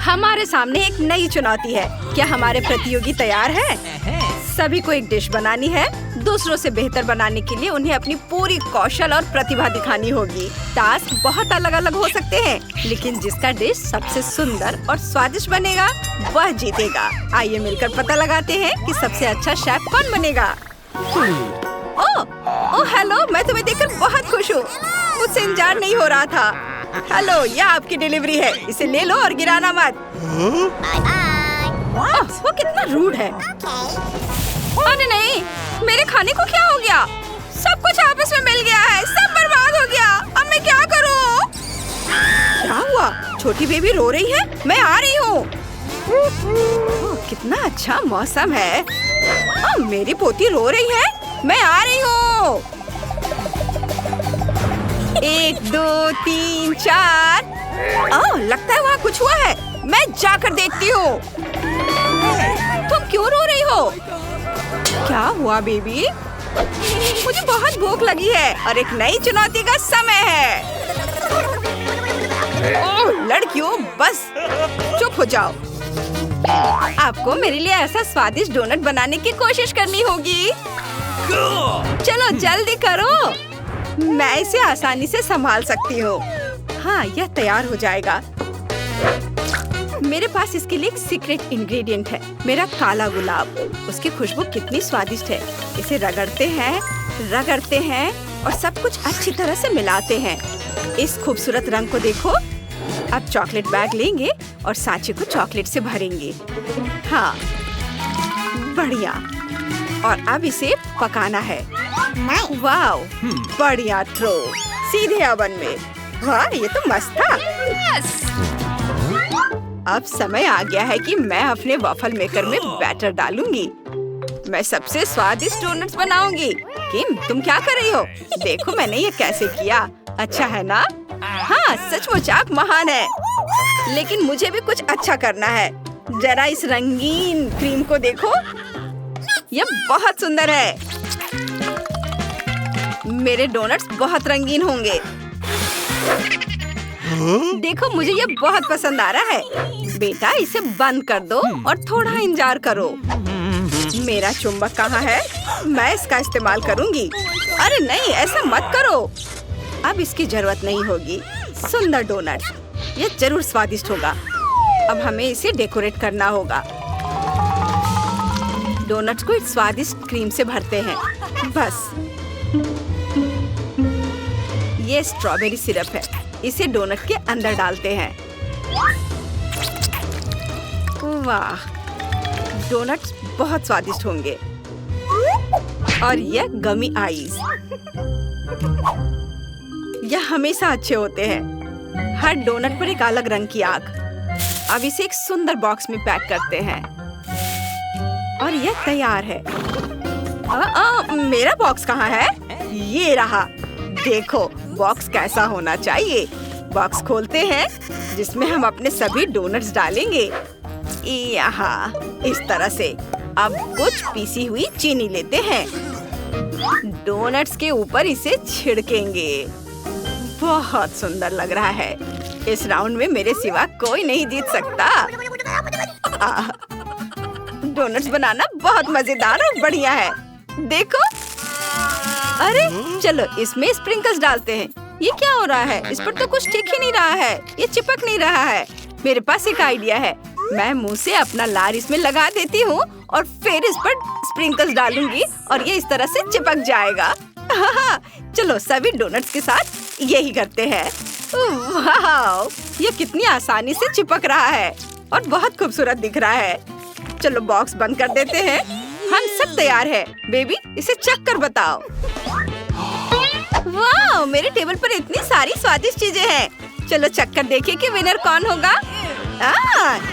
हमारे सामने एक नई चुनौती है। क्या हमारे प्रतियोगी तैयार हैं? सभी को एक डिश बनानी है। दूसरों से बेहतर बनाने के लिए उन्हें अपनी पूरी कौशल और प्रतिभा दिखानी होगी। टास्क बहुत अलग अलग हो सकते हैं, लेकिन जिसका डिश सबसे सुंदर और स्वादिष्ट बनेगा वह जीतेगा। आइए मिलकर पता लगाते हैं कि सबसे अच्छा शेफ कौन बनेगा। ओह हेलो, मैं तुम्हें देखकर बहुत खुश हूँ। मुझसे इंतजार नहीं हो रहा था। हेलो, यह आपकी डिलीवरी है। इसे ले लो और गिराना मत। वो कितना रूड है। अरे नहीं, मेरे खाने को क्या हो गया? सब कुछ आपस में मिल गया है। सब बर्बाद हो गया। अब मैं क्या करूं? क्या हुआ? छोटी बेबी रो रही है। मैं आ रही हूँ। कितना अच्छा मौसम है। मेरी पोती रो रही है। मैं आ रही हूँ। 1 2 3 4। लगता है वहाँ कुछ हुआ है। मैं जाकर देखती हूँ। तुम क्यों रो रही हो? क्या हुआ बेबी? मुझे बहुत भूख लगी है और एक नई चुनौती का समय है। ओह लड़कियों, बस चुप हो जाओ। आपको मेरे लिए ऐसा स्वादिष्ट डोनट बनाने की कोशिश करनी होगी। चलो जल्दी करो। मैं इसे आसानी से संभाल सकती हूँ। हाँ, यह तैयार हो जाएगा। मेरे पास इसके लिए एक सीक्रेट इंग्रेडिएंट है, मेरा काला गुलाब। उसकी खुशबू कितनी स्वादिष्ट है। इसे रगड़ते हैं और सब कुछ अच्छी तरह से मिलाते हैं। इस खूबसूरत रंग को देखो। अब चॉकलेट बैग लेंगे और सांचे को चॉकलेट से भरेंगे। हाँ, बढ़िया। और अब इसे पकाना है। वाह, बढ़िया थ्रो। सीधे ओवन में। वाह, ये तो मस्त था। अब समय आ गया है कि मैं अपने वॉफल मेकर में बैटर डालूंगी। मैं सबसे स्वादिष्ट डोनट्स बनाऊंगी। किम, तुम क्या कर रही हो? देखो मैंने ये कैसे किया। अच्छा है ना? हाँ, सचमुच आप महान है। लेकिन मुझे भी कुछ अच्छा करना है। जरा इस रंगीन क्रीम को देखो। यह बहुत सुंदर है। मेरे डोनट्स बहुत रंगीन होंगे। देखो, मुझे ये बहुत पसंद आ रहा है। बेटा, इसे बंद कर दो और थोड़ा इंतजार करो। मेरा चुंबक कहाँ है? मैं इसका इस्तेमाल करूंगी। अरे नहीं, ऐसा मत करो। अब इसकी जरूरत नहीं होगी। सुंदर डोनट, ये जरूर स्वादिष्ट होगा। अब हमें इसे डेकोरेट करना होगा। डोनट्स को इस स्वादिष्ट क्रीम से भरते हैं। बस, ये स्ट्रॉबेरी सिरप है। इसे डोनट के अंदर डालते हैं। वाह, डोनट्स बहुत स्वादिष्ट होंगे। और ये गमी आइज, यह हमेशा अच्छे होते हैं। हर डोनट पर एक अलग रंग की आग। अब इसे एक सुंदर बॉक्स में पैक करते हैं और यह तैयार है। मेरा बॉक्स कहाँ है? ये रहा। देखो बॉक्स कैसा होना चाहिए। बॉक्स खोलते हैं, जिसमें हम अपने सभी डोनट्स डालेंगे। यहाँ इस तरह से। अब कुछ पीसी हुई चीनी लेते हैं। डोनट्स के ऊपर इसे छिड़केंगे। बहुत सुंदर लग रहा है। इस राउंड में मेरे सिवा कोई नहीं जीत सकता। डोनट्स बनाना बहुत मजेदार और बढ़िया है। देखो। अरे चलो इसमें स्प्रिंकल्स डालते हैं। ये क्या हो रहा है? इस पर तो कुछ टिक ही नहीं रहा है। ये चिपक नहीं रहा है। मेरे पास एक आइडिया है। मैं मुंह से अपना लार इसमें लगा देती हूँ और फिर इस पर स्प्रिंकल्स डालूंगी और ये इस तरह से चिपक जाएगा। चलो सभी डोनट्स के साथ यही करते हैं। वाह, ये कितनी आसानी से चिपक रहा है और बहुत खूबसूरत दिख रहा है। चलो बॉक्स बंद कर देते हैं। हम सब तैयार है। बेबी, इसे चख कर बताओ। वाह, मेरे टेबल पर इतनी सारी स्वादिष्ट चीजें हैं। चलो चख कर देखिए कि विनर कौन होगा।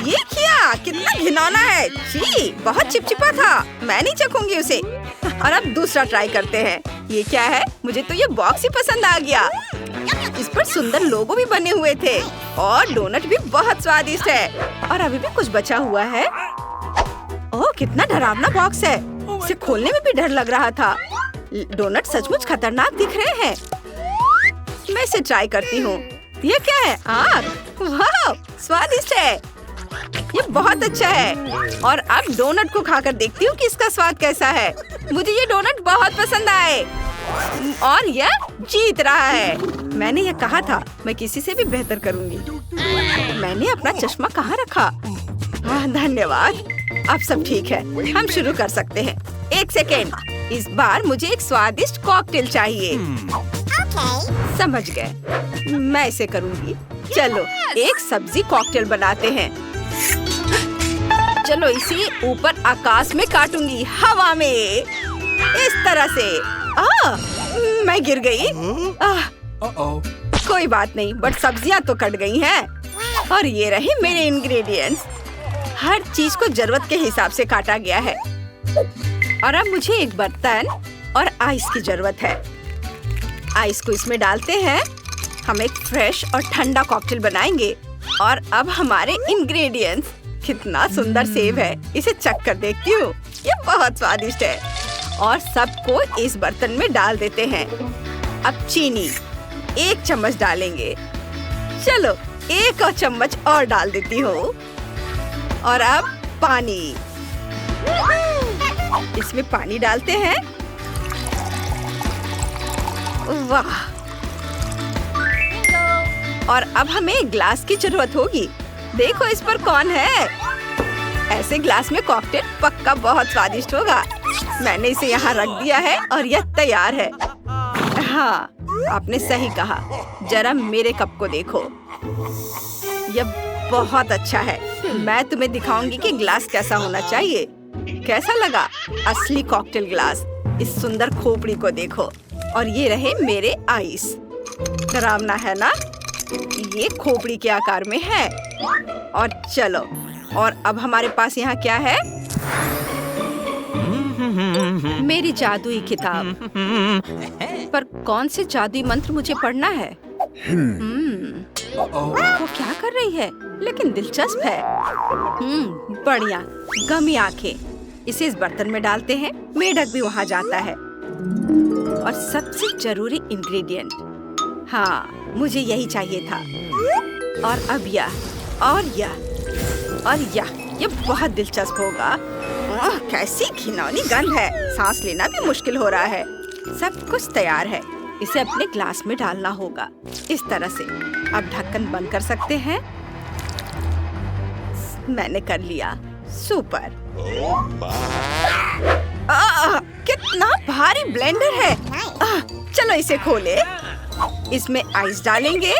ये क्या? कितना घिनौना है। छी, बहुत चिपचिपा था। मैं नहीं चखूंगी उसे। और अब दूसरा ट्राई करते हैं। ये क्या है? मुझे तो ये बॉक्स ही पसंद आ गया। इस पर सुंदर लोगो भी बने हुए थे और डोनट भी बहुत स्वादिष्ट है। और अभी भी कुछ बचा हुआ है। ओह, कितना डरावना बॉक्स है। इसे खोलने में भी डर लग रहा था। डोनट सचमुच खतरनाक दिख रहे हैं। मैं इसे ट्राई करती हूँ। ये क्या है? आग। वाह, स्वादिष्ट है। ये बहुत अच्छा है। और अब डोनट को खाकर देखती हूँ कि इसका स्वाद कैसा है। मुझे ये डोनट बहुत पसंद आए और यह जीत रहा है। मैंने ये कहा था, मैं किसी से भी बेहतर करूँगी। मैंने अपना चश्मा कहाँ रखा? धन्यवाद। अब सब ठीक है, हम शुरू कर सकते हैं। एक सेकेंड, इस बार मुझे एक स्वादिष्ट कॉकटेल चाहिए। समझ गए, मैं इसे करूँगी। चलो एक सब्जी कॉकटेल बनाते हैं। चलो इसे ऊपर आकाश में काटूंगी, हवा में, इस तरह से। मैं गिर गई। कोई बात नहीं, बट सब्जियां तो कट गई हैं। और ये रहे मेरे इंग्रेडिएंट्स। हर चीज को जरूरत के हिसाब से काटा गया है। और अब मुझे एक बर्तन और आइस की जरूरत है। आइस को इसमें डालते हैं। हम एक फ्रेश और ठंडा कॉकटेल बनाएंगे। और अब हमारे इंग्रेडिएंट्स। कितना सुंदर सेब है, इसे चख कर देखती हूँ। ये बहुत स्वादिष्ट है। और सबको इस बर्तन में डाल देते हैं। अब चीनी 1 चम्मच डालेंगे। चलो 1 और चम्मच और डाल देती हूँ। और अब पानी, इसमें पानी डालते हैं। वाह! और अब हमें एक ग्लास की जरूरत होगी। देखो इस पर कौन है। ऐसे ग्लास में कॉकटेल पक्का बहुत स्वादिष्ट होगा। मैंने इसे यहाँ रख दिया है और यह तैयार है। हाँ, आपने सही कहा। जरा मेरे कप को देखो, यह बहुत अच्छा है। मैं तुम्हें दिखाऊंगी कि ग्लास कैसा होना चाहिए। कैसा लगा असली कॉकटेल ग्लास? इस सुंदर खोपड़ी को देखो। और ये रहे मेरे आइस। डरावना है ना? ये खोपड़ी के आकार में है। और चलो, और अब हमारे पास यहाँ क्या है? मेरी जादुई किताब। पर कौन से जादुई मंत्र मुझे पढ़ना है? वो क्या कर रही है? लेकिन दिलचस्प है। बढ़िया, गमी आंखें। इसे इस बर्तन में डालते हैं। मेढक भी वहाँ जाता है। और सबसे जरूरी इंग्रेडिएंट, हाँ मुझे यही चाहिए था। और अब यह और यह ये बहुत दिलचस्प होगा। कैसी घिनौनी गंध है, सांस लेना भी मुश्किल हो रहा है। सब कुछ तैयार है। इसे अपने ग्लास में डालना होगा, इस तरह से। अब ढक्कन बंद कर सकते हैं। मैंने कर लिया। सुपर। कितना भारी ब्लेंडर है। चलो इसे खोले। इसमें आइस डालेंगे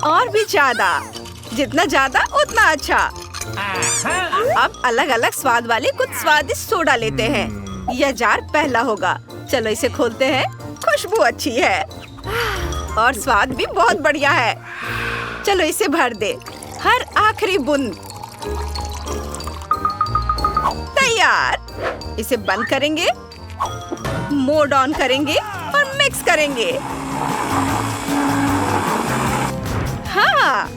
और भी ज्यादा, जितना ज्यादा उतना अच्छा। अब अलग अलग स्वाद वाले कुछ स्वादिष्ट सोडा लेते हैं। यह जार पहला होगा। चलो इसे खोलते हैं। खुशबू अच्छी है और स्वाद भी बहुत बढ़िया है। चलो इसे भर दे, हर आखिरी बूंद। तैयार। इसे बंद करेंगे, मोड ऑन करेंगे और मिक्स करेंगे। हाँ,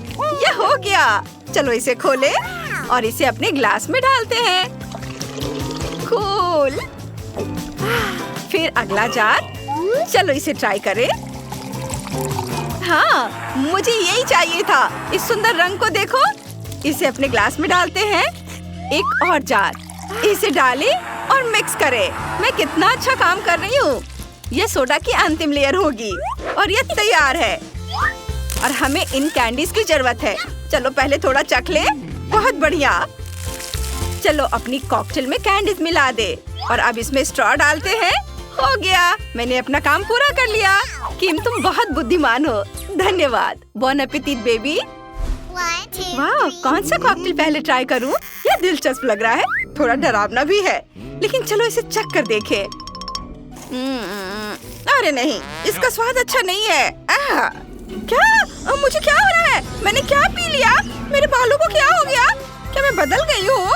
यह हो गया। चलो इसे खोले और इसे अपने ग्लास में डालते हैं। कूल। फिर अगला जार। चलो इसे ट्राई करें। हाँ, मुझे यही चाहिए था। इस सुंदर रंग को देखो। इसे अपने ग्लास में डालते हैं। एक और जार। इसे डालें और मिक्स करें। मैं कितना अच्छा काम कर रही हूँ। यह सोडा की अंतिम लेयर होगी और यह तैयार है। और हमें इन कैंडीज की जरूरत है। चलो पहले थोड़ा चख ले। बहुत बढ़िया। चलो अपनी कॉकटेल में कैंडीज मिला दे और अब इसमें स्ट्रॉ डालते हैं। हो गया, मैंने अपना काम पूरा कर लिया। किम, तुम बहुत बुद्धिमान हो। धन्यवाद। बॉन एपेटिट बेबी। वाह, कौन सा कॉकटेल पहले ट्राई करूं? यह दिलचस्प लग रहा है, थोड़ा डरावना भी है। लेकिन चलो इसे चख कर देखें। अरे नहीं, इसका स्वाद अच्छा नहीं है। क्या? मुझे क्या हो रहा है? मैंने क्या पी लिया? मेरे बालों को क्या हो गया? क्या मैं बदल गई हूँ?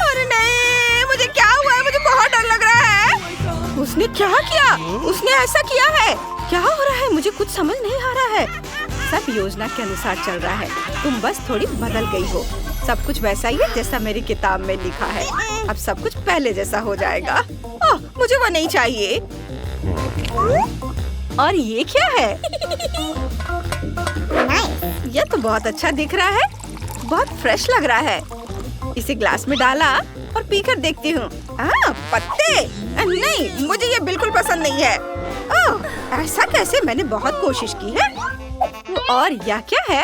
अरे नहीं, मुझे क्या हुआ है? मुझे बहुत डर लग रहा है। उसने क्या किया? उसने ऐसा किया है? क्या हो रहा है? मुझे कुछ समझ नहीं आ रहा है। सब योजना के अनुसार चल रहा है। तुम बस थोड़ी बदल गई हो। सब कुछ वैसा ही है जैसा मेरी किताब में लिखा है। अब सब कुछ पहले जैसा हो जाएगा। ओह, मुझे वो नहीं चाहिए। और ये क्या है? यह तो बहुत अच्छा दिख रहा है। बहुत फ्रेश लग रहा है। इसे ग्लास में डाला और पीकर देखती हूँ। पत्ते नहीं, मुझे ये बिल्कुल पसंद नहीं है। ओह, ऐसा कैसे? मैंने बहुत कोशिश की है। और यह क्या है?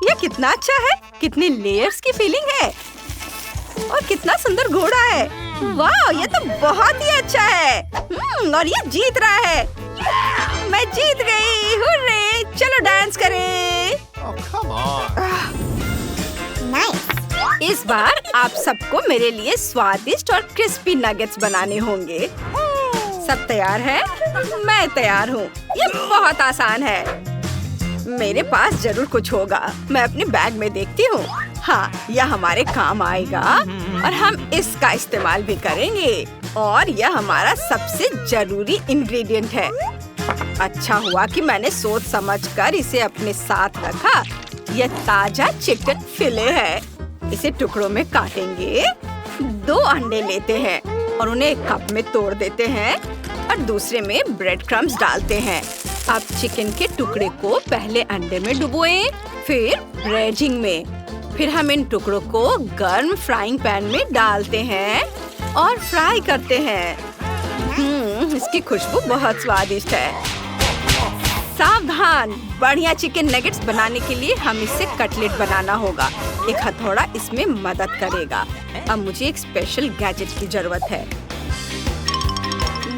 यह कितना अच्छा है, कितने लेयर्स की फीलिंग है और कितना सुंदर घोड़ा है। वाह, ये तो बहुत ही अच्छा है। और ये जीत रहा है। मैं जीत गई, हुर्रे! चलो डांस करें। इस बार आप सबको मेरे लिए स्वादिष्ट और क्रिस्पी नगेट्स बनाने होंगे। सब तैयार है? मैं तैयार हूँ। ये बहुत आसान है। मेरे पास जरूर कुछ होगा। मैं अपने बैग में देखती हूँ। हाँ, यह हमारे काम आएगा और हम इसका इस्तेमाल भी करेंगे। और यह हमारा सबसे जरूरी इंग्रेडिएंट है। अच्छा हुआ कि मैंने सोच समझकर इसे अपने साथ रखा। यह ताजा चिकन फिले है। इसे टुकड़ों में काटेंगे। 2 अंडे लेते हैं और उन्हें एक कप में तोड़ देते हैं और दूसरे में ब्रेड क्रम्स डालते हैं। अब चिकन के टुकड़े को पहले अंडे में डुबोएं, फिर ब्रेजिंग में। फिर हम इन टुकड़ों को गर्म फ्राइंग पैन में डालते हैं और फ्राई करते हैं। इसकी खुशबू बहुत स्वादिष्ट है। सावधान, बढ़िया चिकन नगेट्स बनाने के लिए हम इससे कटलेट बनाना होगा। एक हथौड़ा इसमें मदद करेगा। अब मुझे एक स्पेशल गैजेट की जरूरत है।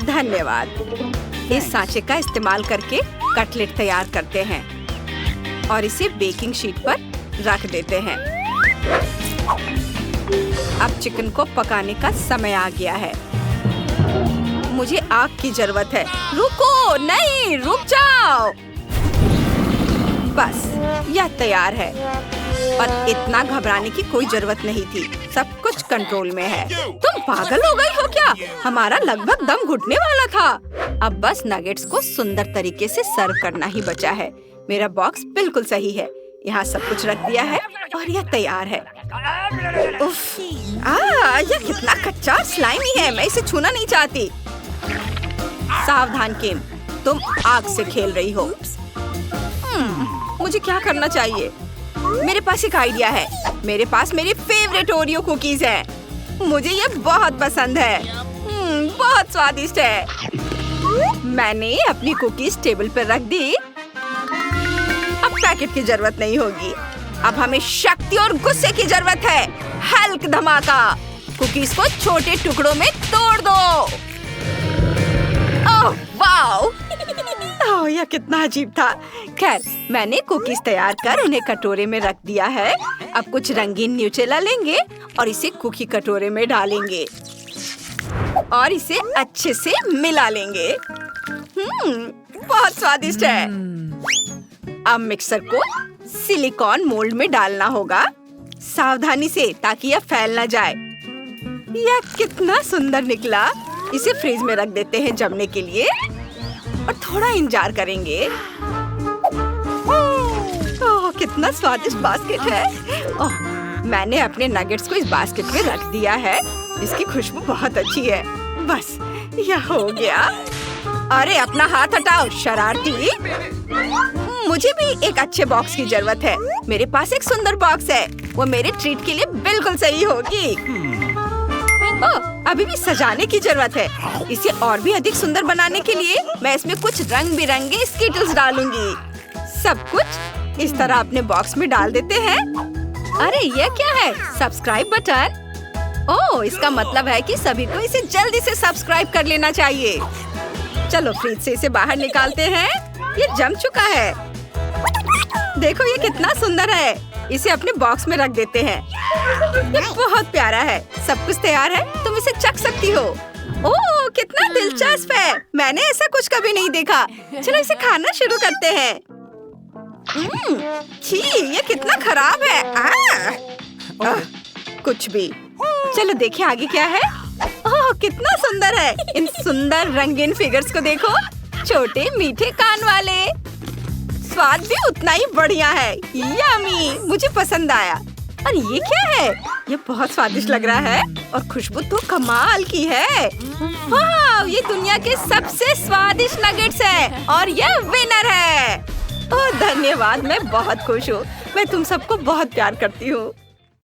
धन्यवाद। इस सांचे का इस्तेमाल करके कटलेट तैयार करते हैं और इसे बेकिंग शीट पर रख देते हैं। अब चिकन को पकाने का समय आ गया है। मुझे आग की जरूरत है। रुको, नहीं, रुक जाओ। बस, यह तैयार है और इतना घबराने की कोई जरूरत नहीं थी। सब कुछ कंट्रोल में है। तुम पागल हो गई हो क्या? हमारा लगभग दम घुटने वाला था। अब बस नगेट्स को सुंदर तरीके से सर्व करना ही बचा है। मेरा बॉक्स बिल्कुल सही है। यहाँ सब कुछ रख दिया है और यह तैयार है। उफ, यह कितना कच्चा और स्लाइमी है। मैं इसे छूना नहीं चाहती। सावधान किम, तुम आग से खेल रही हो। मुझे क्या करना चाहिए? मेरे पास एक आइडिया है। मेरे पास मेरी फेवरेट ओरियो कुकीज है। मुझे ये बहुत पसंद है। बहुत स्वादिष्ट है। मैंने अपनी कुकीज टेबल पर रख दी। अब पैकेट की जरूरत नहीं होगी। अब हमें शक्ति और गुस्से की जरूरत है। हल्क धमाका। कुकीज को छोटे टुकड़ों में तोड़ दो। Oh wow! ओह, यह कितना अजीब था। खैर, मैंने कुकीज तैयार कर उन्हें कटोरे में रख दिया है। अब कुछ रंगीन न्यूटेला लेंगे और इसे कुकी कटोरे में डालेंगे और इसे अच्छे से मिला लेंगे। बहुत स्वादिष्ट है। अब मिक्सर को सिलिकॉन मोल्ड में डालना होगा, सावधानी से, ताकि यह फैल न जाए। यह कितना सुंदर निकला। इसे फ्रिज में रख देते हैं जमने के लिए और थोड़ा इंतजार करेंगे। ओह, कितना स्वादिष्ट बास्केट है। ओह, मैंने अपने नगेट्स को इस बास्केट में रख दिया है। इसकी खुशबू बहुत अच्छी है। बस, यह हो गया। अरे अपना हाथ हटाओ, शरारती। मुझे भी एक अच्छे बॉक्स की जरूरत है। मेरे पास एक सुंदर बॉक्स है। वो मेरे ट्रीट के लिए बिल्कुल सही होगी। ओह, अभी भी सजाने की जरूरत है। इसे और भी अधिक सुंदर बनाने के लिए मैं इसमें कुछ रंग बिरंगे स्किटल्स डालूंगी। सब कुछ इस तरह अपने बॉक्स में डाल देते हैं। अरे ये क्या है? Subscribe button. ओह, इसका मतलब है कि सभी को इसे जल्दी से सब्सक्राइब कर लेना चाहिए। चलो फ्रिज से इसे बाहर निकालते हैं। ये जम चुका है। देखो ये कितना सुंदर है। इसे अपने बॉक्स में रख देते हैं। ये बहुत प्यारा है। सब कुछ तैयार है, तुम इसे चख सकती हो। ओह, कितना दिलचस्प है। मैंने ऐसा कुछ कभी नहीं देखा। चलो इसे खाना शुरू करते हैं। छी, ये कितना खराब है। कुछ भी। चलो देखिए आगे क्या है। ओह, कितना सुंदर है। इन सुंदर रंगीन फिगर्स को देखो। छोटे मीठे कान वाले। स्वाद भी उतना ही बढ़िया है। यम्मी, मुझे पसंद आया। और ये क्या है? ये बहुत स्वादिष्ट लग रहा है और खुशबू तो कमाल की है। वाह, ये दुनिया के सबसे स्वादिष्ट नगेट्स है और ये विनर है। ओह धन्यवाद, मैं बहुत खुश हूँ। मैं तुम सबको बहुत प्यार करती हूँ।